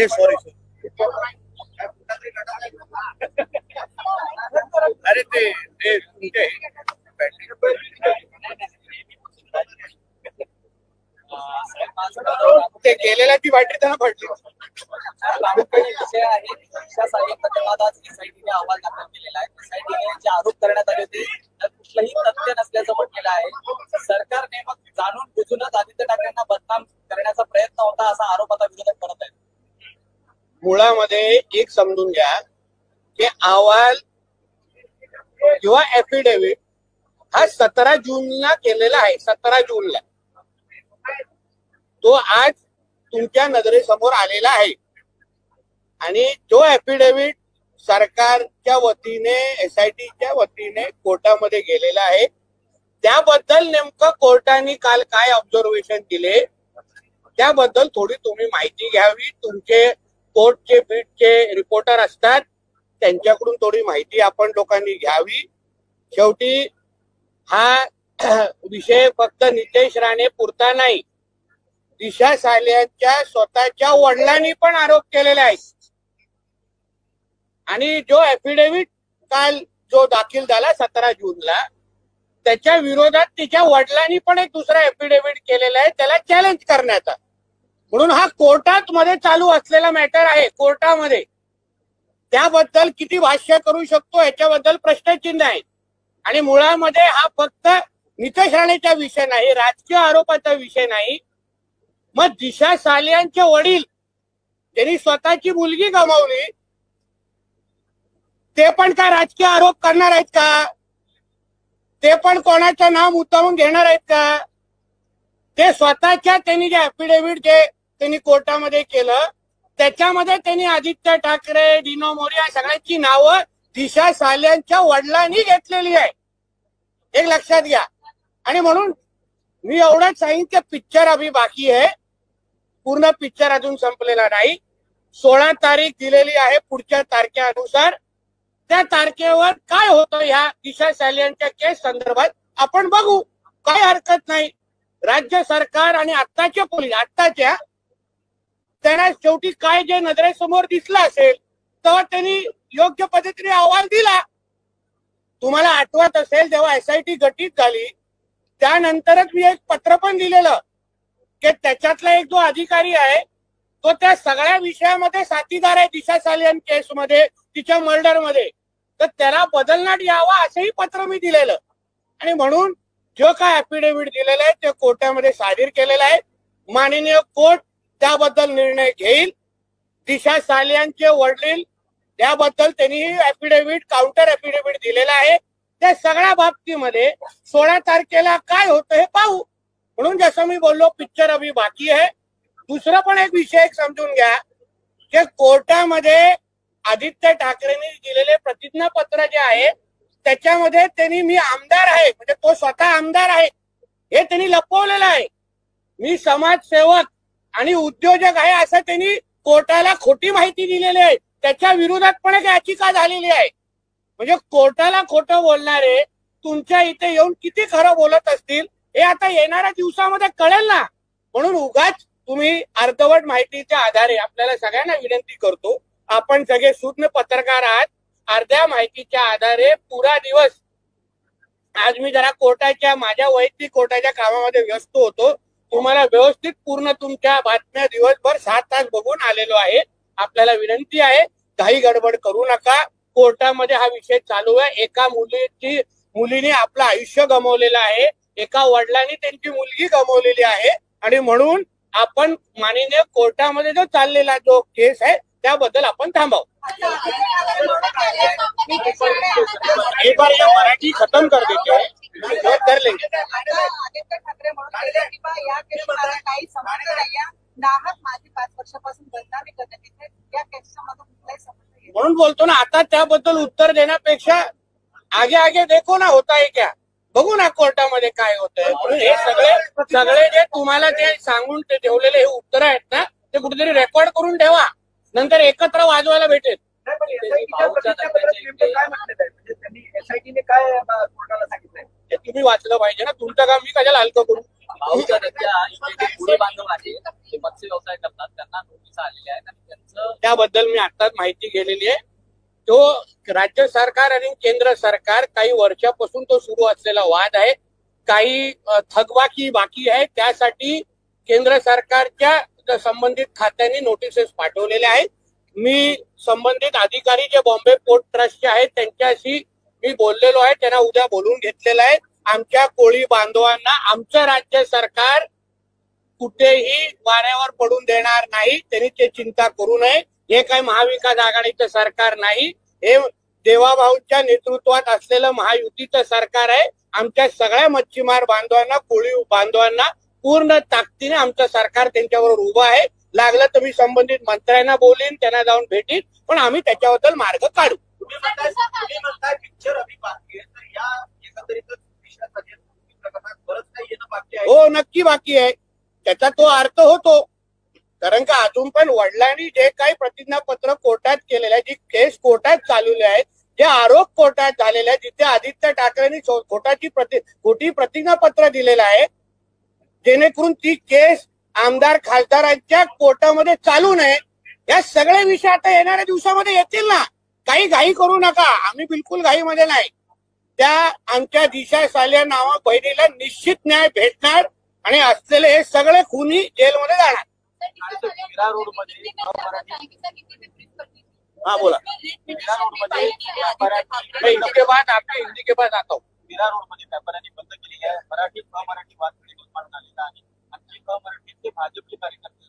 Sorry अरे ते गेलेला ती बॅटरी त्यांना पडली. विषय आहे एसआयटीने अहवाल दाखल केलेला आहे. एसआयटीने जे आरोप करण्यात आले होते त्यात कुठलंही तथ्य नसल्याचं म्हटलेलं आहे. सरकारने मग जाणून बुजूनच आदित्य ठाकरेंना बदनाम करण्याचा प्रयत्न होता असा आरोप आता विरोधक करत आहेत. मुळामध्ये एक समजून घ्या की अहवाल किंवा एफिडेव्हिट हा 17 जूनला केलेला आहे. 17 जूनला तो आज तुमच्या नजरेसमोर आलेला आहे आणि तो एफिडेव्हिट सरकारच्या वतीने एसआयटीच्या वतीने कोर्टामध्ये गेलेला आहे. त्याबद्दल नेमकं कोर्टाने काल काय ऑब्झर्वेशन दिले त्याबद्दल थोडी तुम्ही माहिती घ्यावी. तुमचे कोर्टचे बीटचे रिपोर्टर असतात त्यांच्याकडून थोडी माहिती आपण लोकांनी घ्यावी. शेवटी हा विषय फक्त नितेश राणे पुरता नाही, दिशा सालियांच्या स्वतःच्या वडिलांनी पण आरोप केलेला आहे आणि जो एफिडेव्हिट काल जो दाखल झाला 17 जूनला त्याच्या विरोधात तिच्या वडिलांनी पण एक दुसरा एफिडेव्हिट केलेला आहे त्याला चॅलेंज करण्याचा. म्हणून हा कोर्टात मध्ये चालू असलेला मॅटर आहे. कोर्टामध्ये त्याबद्दल किती भाष्य करू शकतो याच्याबद्दल प्रश्नचिन्ह आहे आणि मुळामध्ये हा फक्त नितेश राणेचा विषय नाही, राजकीय आरोपाचा विषय नाही. मग दिशा सालियांचे वडील त्यांनी स्वतःची मुलगी गमावली ते पण काय राजकीय आरोप करणार आहेत का? ते पण कोणाचं नाव मुद्दामून घेणार आहेत का? ते स्वतःच्या त्यांनी जे ऍफिडेव्हिट जे त्यांनी कोर्टामध्ये केलं त्याच्यामध्ये त्यांनी आदित्य ठाकरे, डिनो मोरिया सगळ्यांची नावं दिशा सालियांच्या वडिलांनी घेतलेली आहे. एक लक्षात घ्या. आणि म्हणून मी एवढंच सांगेन की पिक्चर अभी बाकी आहे. पूर्ण पिक्चर अजून संपलेला नाही. 16 तारीख दिलेली आहे. पुढच्या तारखेनुसार त्या तारखेवर काय होतं ह्या दिशा सालियांच्या केस संदर्भात आपण बघू. काय हरकत नाही. राज्य सरकार आणि आत्ताचे पोलीस आत्ताच्या त्यांना शेवटी काय जे नजरेसमोर दिसलं असेल तेव्हा त्यांनी योग्य पद्धतीने अहवाल दिला. तुम्हाला आठवत असेल जेव्हा एसआयटी गठीत झाली त्यानंतरच मी एक पत्र पण दिलेलं की त्याच्यातला एक जो अधिकारी आहे तो त्या सगळ्या विषयामध्ये साथीदार आहे दिशा सालियन केसमध्ये, तिच्या मर्डरमध्ये, तर त्याला बदलण्यात यावा असंही पत्र मी दिलेलं. आणि म्हणून जो काय ऍफिडेव्हिट दिलेलं आहे ते कोर्टामध्ये सादर केलेलं आहे. माननीय कोर्ट त्याबद्दल निर्णय घेईल. दिशा सालियांचे वडील त्याबद्दल त्यांनी ऍफिडेव्हिट काउंटर ऍफिडेव्हिट दिलेला आहे. त्या सगळ्या बाबतीमध्ये 16 तारखेला काय होतं हे पाहू. म्हणून जसं मी बोललो पिक्चर अभी बाकी आहे. दुसरं पण एक विषय समजून घ्या की कोर्टामध्ये आदित्य ठाकरेंनी दिलेले प्रतिज्ञापत्र जे आहे त्याच्यामध्ये त्यांनी मी आमदार आहे म्हणजे तो स्वतः आमदार आहे हे त्यांनी लपवलेलं आहे. मी समाजसेवक आणि उद्योजक आहे असं त्यांनी कोर्टाला खोटी माहिती दिलेली आहे. त्याच्या विरोधात पण एक याचिका झालेली आहे. म्हणजे कोर्टाला खोटं बोलणारे तुमच्या इथे येऊन किती खरं बोलत असतील हे आता येणाऱ्या दिवसामध्ये कळेल ना. म्हणून उगाच तुम्ही अर्धवट माहितीच्या आधारे आपल्याला सगळ्यांना विनंती करतो, आपण सगळे सूज्ञ पत्रकार आहात, अर्ध्या माहितीच्या आधारे पुरा दिवस आज मी जरा कोर्टाच्या माझ्या वैयक्तिक कोर्टाच्या कामामध्ये व्यस्त होतो. तुम्हाला व्यवस्थित पूर्ण तुमच्या बातम्या दिवसभर 7 तास बघून आलेलो आहे. आपल्याला विनंती आहे काही गडबड करू नका. कोर्टामध्ये हा विषय चालू आहे. एका मुलीने आपलं आयुष्य गमावलेलं आहे, एका वडिलांनी त्यांची मुलगी गमावलेली आहे आणि म्हणून आपण माननीय कोर्टामध्ये जो चाललेला जो केस आहे त्याबद्दल आपण थांबावं. एक बार या मराठी खत्म कर देते हैं कर लेंगे. म्हणून बोलतो ना आता त्याबद्दल उत्तर देण्यापेक्षा आगे आगे देखो ना होता है क्या, बघू ना कोर्टामध्ये काय होतंय. म्हणून हे सगळे जे तुम्हाला जे सांगून ते ठेवलेले हे उत्तर आहेत ना ते कुठेतरी रेकॉर्ड करून ठेवा, नंतर एकत्र वाजवायला भेटेल. भाऊच्या दत्ताचे काय म्हटलं म्हणजे त्यांनी एसआयटीने काय कोर्टाला सांगितलंय हे तुम्ही वाचलं पाहिजे ना. तुमचं काम मी कशाला हलकं करू. भाऊच्या दत्त्या इथे जे गुढी बांधव आहे ते मत्स्य व्यवसाय करतात, त्यांना नोटीस आलेल्या आहेत आणि त्यांचं त्याबद्दल मी आताच माहिती गेलेली आहे. तो राज्य सरकार आणि केंद्र सरकार काही वर्षापासून तो सुरू असलेला वाद आहे. काही थकबाकी बाकी आहे, त्यासाठी केंद्र सरकारच्या संबंधित खात्यांनी नोटिसेस पाठवलेल्या आहेत. मी संबंधित अधिकारी जे बॉम्बे पोर्ट ट्रस्टचे आहेत त्यांच्याशी मी बोललेलो आहे, त्यांना उद्या बोलून घेतलेलं आहे. आमच्या कोळी बांधवांना आमचं राज्य सरकार कुठेही वाऱ्यावर पडून देणार नाही, त्यांनी ते चिंता करू नये. हे काही महाविकास आघाडीचं सरकार नाही, हे देवाभाऊच्या नेतृत्वात असलेलं महायुतीचं सरकार आहे. आमच्या सगळ्या मच्छीमार बांधवांना, कोळी बांधवांना पूर्ण ताकदीने आमचं सरकार त्यांच्यावर उभं आहे. लागलं तर मी संबंधित मंत्र्यांना बोलीन, त्यांना जाऊन भेटीन, पण आम्ही त्याच्याबद्दल मार्ग काढू. तुम्ही म्हणताय पिक्चर अभी बाकी आहे, तर या एकंदरीत प्रकरणात बरंच काही येणं बाकी आहे. हो, नक्की बाकी आहे. त्याचा तो अर्थ होतो, कारण का अजून पण वडिलांनी जे काही प्रतिज्ञापत्र कोर्टात केलेलं आहे, जी केस कोर्टात चालवली आहे, जे आरोप कोर्टात झालेले आहेत, जिथे आदित्य ठाकरेंनी खोटी प्रतिज्ञापत्र दिलेलं आहे, जेणेकरून ती केस आमदार खासदारांच्या कोर्टामध्ये चालू नये. या सगळे विषय आता येणाऱ्या दिवसामध्ये येतील ना. काही घाई करू नका, आम्ही बिलकुल घाईमध्ये नाही. त्या आमच्या दिशा सालिया नावा बहिणीला निश्चित न्याय भेटणार आणि असलेले हे सगळे खुनी जेलमध्ये जाणार. मीरा रोड मध्ये हाँ बोला. मीरा रोड मध्ये मैं इनके बाद आपके हिंदी के बाद आता हूँ. मीरा रोड मध्ये व्यापाऱ्यांनी बंद केली आहे. मराठी अमराठी वाद निर्माण झालेला आहे. आणखी अमराठीतले भाजपचे कार्यकर्ते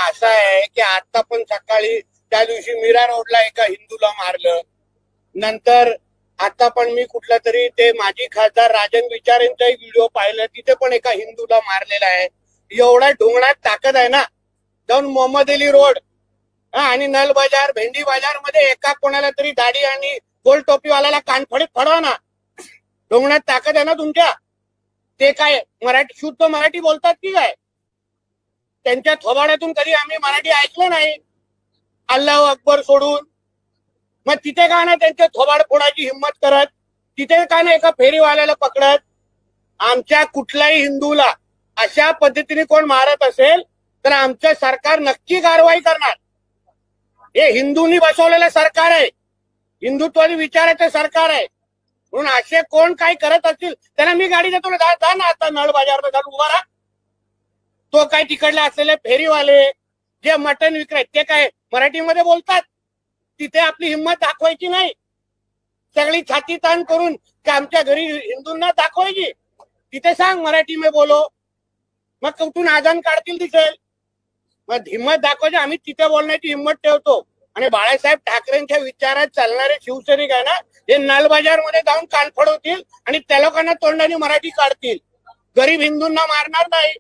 असं आहे की आता पण सकाळी त्या दिवशी मीरा रोडला एका हिंदूला मारलं. नंतर आता पण मी कुठला तरी ते माजी खासदार राजन विचारेंचा व्हिडिओ पाहिला, तिथे पण एका हिंदूला मारलेला आहे. एवढा ढोंगणात ताकद आहे ना. जाऊन मोहम्मद अली रोड आणि नल बाजार, भेंडी बाजार मध्ये एका कोणाला तरी दाढी आणि गोल टोपीवाल्याला कानफडीत फडवा ना. ढोंगणात ताकद आहे ना तुमच्या. ते काय मराठी, शुद्ध मराठी बोलतात की काय? त्यांच्या थोबाड्यातून कधी आम्ही मराठी ऐकलं नाही, अल्लाह अकबर सोडून. मग तिथे का ना त्यांचे थोबाड फोडायची हिंमत करत, तिथे का ना एका फेरीवाल्याला पकडत. आमच्या कुठल्याही हिंदूला अशा पद्धतीने कोण मारत असेल तर आमचं सरकार नक्की कारवाई करणार. हे हिंदूंनी बसवलेलं सरकार आहे, हिंदुत्वादी विचाराचं सरकार आहे. म्हणून असे कोण काय करत असतील त्यांना मी गाडी देतो ना, जा ना आता नळ बाजारमध्ये जाऊन उभा राहा. तो काय तिकडले असलेले फेरीवाले जे मटण विक्रेत ते काय मराठीमध्ये बोलतात, तिथे आपली हिंमत दाखवायची नाही. सगळी छाती ताण करून की आमच्या घरी हिंदूंना दाखवायची. तिथे सांग मराठी में बोलो, मग कुठून आजान काढतील दिसेल. मग हिंमत दाखवायची, आम्ही तिथे बोलण्याची हिंमत ठेवतो. आणि बाळासाहेब ठाकरेंच्या विचारात चालणारे शिवसैनिक आहे ना, हे नल बाजार मध्ये जाऊन कान फडवतील आणि त्या लोकांना तोंडाने मराठी काढतील. गरीब हिंदूंना मारणार नाही.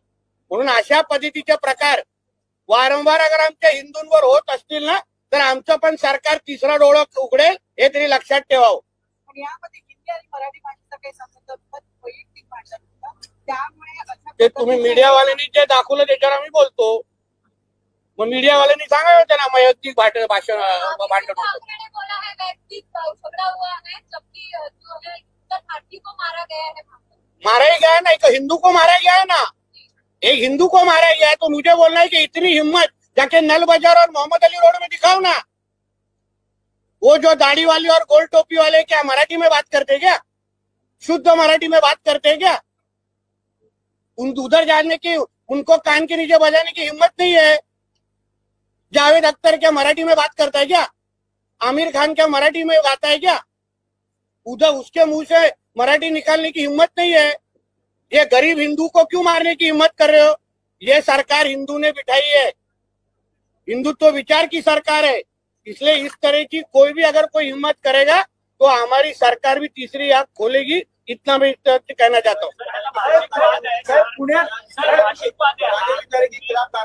म्हणून अशा पद्धतीचे प्रकार वारंवार अगर आमच्या हिंदूंवर होत असतील ना, तर आमचं पण सरकार तिसरा डोळं उघडेल, हे तरी लक्षात ठेवावं. यामध्ये हिंदी आणि मराठी भाषेचा काही संबंध वैयक्तिक भाषा त्यामुळे ते तुम्ही मीडियावाल्यांनी जे दाखवलं त्याच्यावर आम्ही बोलतो. मग मीडियावाल्यांनी सांगावं त्यांना वैयक्तिक भाषण भांडण होतं. मारा ही गया ना, एक हिंदू को मारा गया है ना, एक हिंदू को मारा गया है. तो मुझे बोलना है कि इतनी हिम्मत जाके नल बाजार और मोहम्मद अली रोड में दिखाओ ना. वो जो दाढ़ी वाली और गोल टोपी वाले क्या मराठी में बात करते क्या? शुद्ध मराठी में बात करते क्या? उधर जाने की, उनको कान के नीचे बजाने की हिम्मत नहीं है. जावेद अख्तर क्या मराठी में बात करता है क्या? आमिर खान क्या मराठी में गाता है क्या? उधर उसके मुंह से मराठी निकालने की हिम्मत नहीं है. ये गरीब हिंदू को क्यों मारने की हिम्मत कर रहे हो? ये सरकार हिंदू ने बिठाई है, हिंदुत्व विचार की सरकार है. इसलिए इस तरह की कोई भी अगर कोई हिम्मत करेगा तो हमारी सरकार भी तीसरी आंख खोलेगी. इतना मैं कहना चाहता हूँ.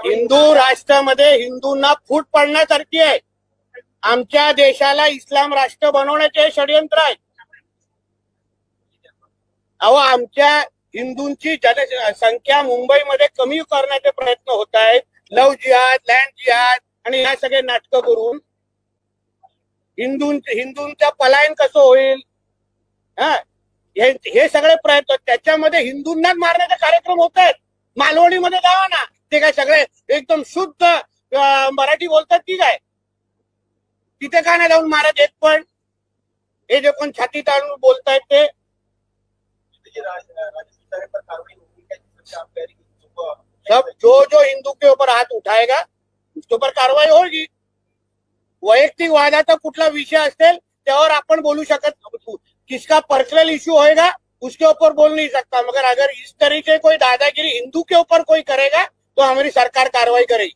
हिंदू राष्ट्रामध्ये हिंदूंना फूट पडण्यासारखी आहे. आमच्या देशाला इस्लाम राष्ट्र बनवण्याचे षडयंत्र आहे. अहो, आमच्या हिंदूंची जनसंख्या मुंबईमध्ये कमी करण्याचे प्रयत्न होत आहेत. लव जिहाद, लँड जिहाद आणि ह्या सगळे नाटकं करून हिंदूंचं पलायन कसं होईल, हा हे सगळे प्रयत्न, त्याच्यामध्ये हिंदूंनाच मारण्याचे कार्यक्रम होत आहेत. मालवणीमध्ये जावा ना, ते काय सगळे एकदम शुद्ध मराठी बोलतात की काय, तिथे का नाही जाऊन मारत एक पण? हे जे कोण छाती ताणून बोलतायत ते सब जो हिंदू के ऊपर हाथ उठाएगा उसके ऊपर कारवाई होगी. वैयक्तिक वादाचा कुठला विषय असेल त्यावर आपण बोलू शकत, किसका पर्सनल इश्यू होएगा उसके ऊपर बोल नहीं सकता, मगर अगर इस तरीके कोई दादागिरी हिंदू के ऊपर कोई करेगा तो हमारी सरकार कार्रवाई करेगी.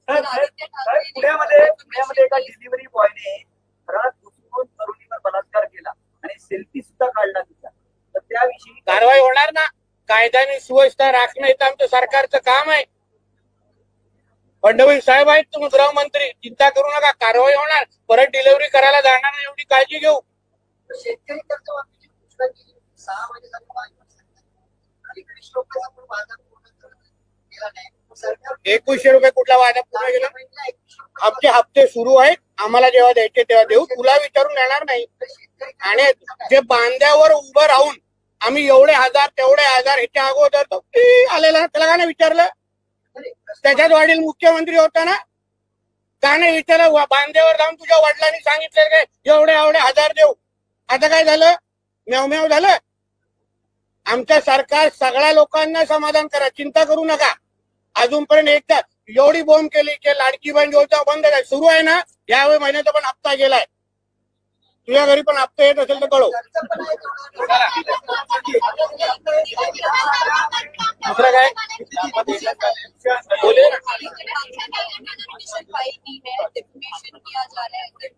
पुण्यामध्ये एका डिलिव्हरी बॉयने घरात घुसून तरुणीवर बलात्कार केला आणि सेल्फी सुद्धा काढला तिचा, तर त्याविषयी कारवाई होणार ना. कायदा आणि सुव्यवस्था राखणं हे तर आमचं सरकारचं काम आहे. फडणवीस साहेब आहेत तुम्ही गृहमंत्री, चिंता करू नका, कारवाई होणार. परत डिलिव्हरी करायला जाणार नाही एवढी काळजी घेऊ. शेतकरी कर्जमाफीची घोषणा केली 6 महिन्याचा 2100 रुपये कुठला वादा पूर्ण केला? आमचे हप्ते सुरू आहेत, आम्हाला जेव्हा द्यायचे तेव्हा देऊ, तुला विचारून येणार नाही. आणि जे बांध्यावर उभं राहून आम्ही एवढे हजार तेवढे हजार ह्याच्या अगोदर तो आलेला, त्याला का नाही विचारलं? त्याच्यात वडील मुख्यमंत्री होता ना, का नाही विचारलं? बांध्यावर जाऊन तुझ्या वडिलांनी सांगितलं काय एवढे एवढे हजार देऊ? आता काय झालं? म्याव झालं. आमचं सरकार सगळ्या लोकांना समाधान करा, चिंता करू नका. अजूनपर्यंत एकदा एवढी बॉम्ब केली की लाडकी बहीण योजना बंद आहे, सुरू आहे ना. यावेळी महिन्याचा पण हप्ता गेलाय. तुझ्या घरी पण हप्ता येत असेल तर कळव. दुसरं काय बोले?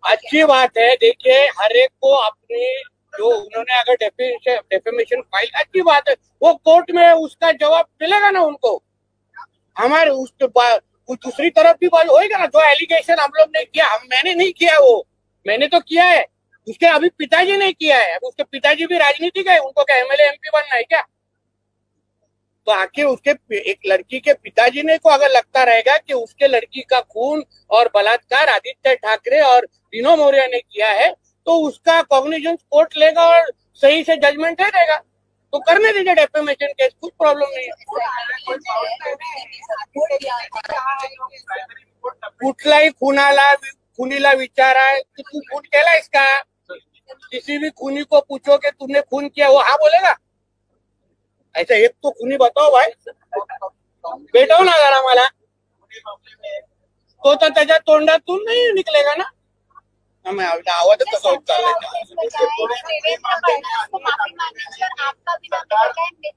अच्छी बात है. देखिए हर एक को अपनी जो उन्होंने अगर डेफेमेशन फाइल, अच्छी बात है, वो कोर्ट में उसका जवाब मिलेगा ना उनको. हमारे उस दूसरी तरफ भी बात होएगा ना. जो एलिगेशन हम लोग ने किया, मैंने नहीं किया, वो मैंने तो किया है, उसके अभी पिताजी ने किया है. अब उसके पिताजी भी राजनीतिक है, उनको क्या एमएलए एमपी बनना है क्या? तो आखिर उसके एक लड़की के पिताजी ने को अगर लगता रहेगा कि उसके लड़की का खून और बलात्कार आदित्य ठाकरे और विनोद मौर्य ने किया है, तो उसका कॉग्निजेंस कोर्ट लेगा और सही से जजमेंट दे देगा. तो करने दीजिए डेफेमेशन केस, कुछ प्रॉब्लम नहीं है. कुठलाही खुनीला विचारा कि तू खून केला इसका, किसी भी खूनी को पूछो कि तुमने खून किया, वो हाँ बोलेगा? ऐसा एक तो खूनी बताओ भाई, भेटव ना जरा मला. तो तर त्याच्या तोंडातून नाही निकलेगा ना. आवाज कसं होत चाललाय?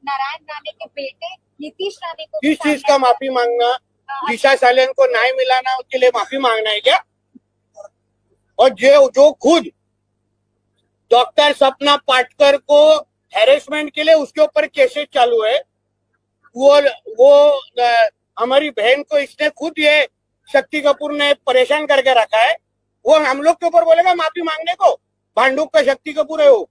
नारायण राणे के बेटे नीतीश राणे को किस चीज का माफी मांगना? दिशा सालियन को न्याय मिला ना, उसके लिए माफी मांगना है क्या? और जो खुद डॉक्टर सपना पाटकर को हैरेसमेंट के लिए उसके ऊपर केसेस चालू है, वो हमारी बहन को इसने खुद ये शक्ति कपूर ने परेशान करके रखा है, वो हम लोग के ऊपर बोलेगा माफी मांगने को? भांडुप का शक्ति कपूर है वो.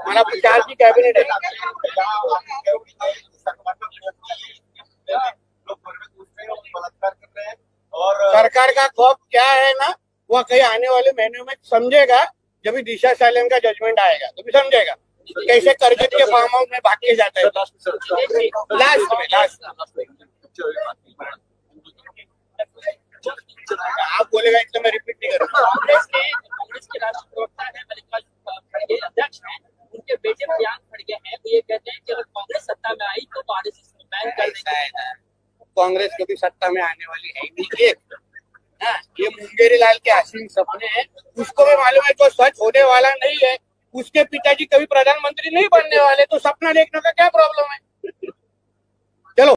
मला 4 की कैबिनेट है. और सरकार का खौफ क्या है ना, वह कहीं आने वाले महीनों में समझेगा. जब भी दिशा सालियन का जजमेंट आएगा तो भी समझेगा कैसे करजत के फार्म हाउस में भाग के जाता है. लास्ट में आप बोलेगा इसलिए मैं रिपीट नहीं करूँगा. कांग्रेस के राष्ट्रीय प्रवक्ता है मल्लिकार्जुन खड़गे अध्यक्ष हैं, उनके बेटे प्रियांक खड़गे हैं, वो ये कहते हैं कि अगर कांग्रेस सत्ता में आई तो आरएसएस बैन कर देगा. कांग्रेस कभी सत्ता में आने वाली है नहीं. ये मुंगेरी लाल के हसीन सपने हैं, उसको भी मालूम है जो सच होने वाला नहीं है. उसके पिताजी कभी प्रधानमंत्री नहीं बनने वाले, तो सपना देखने का क्या प्रॉब्लम है?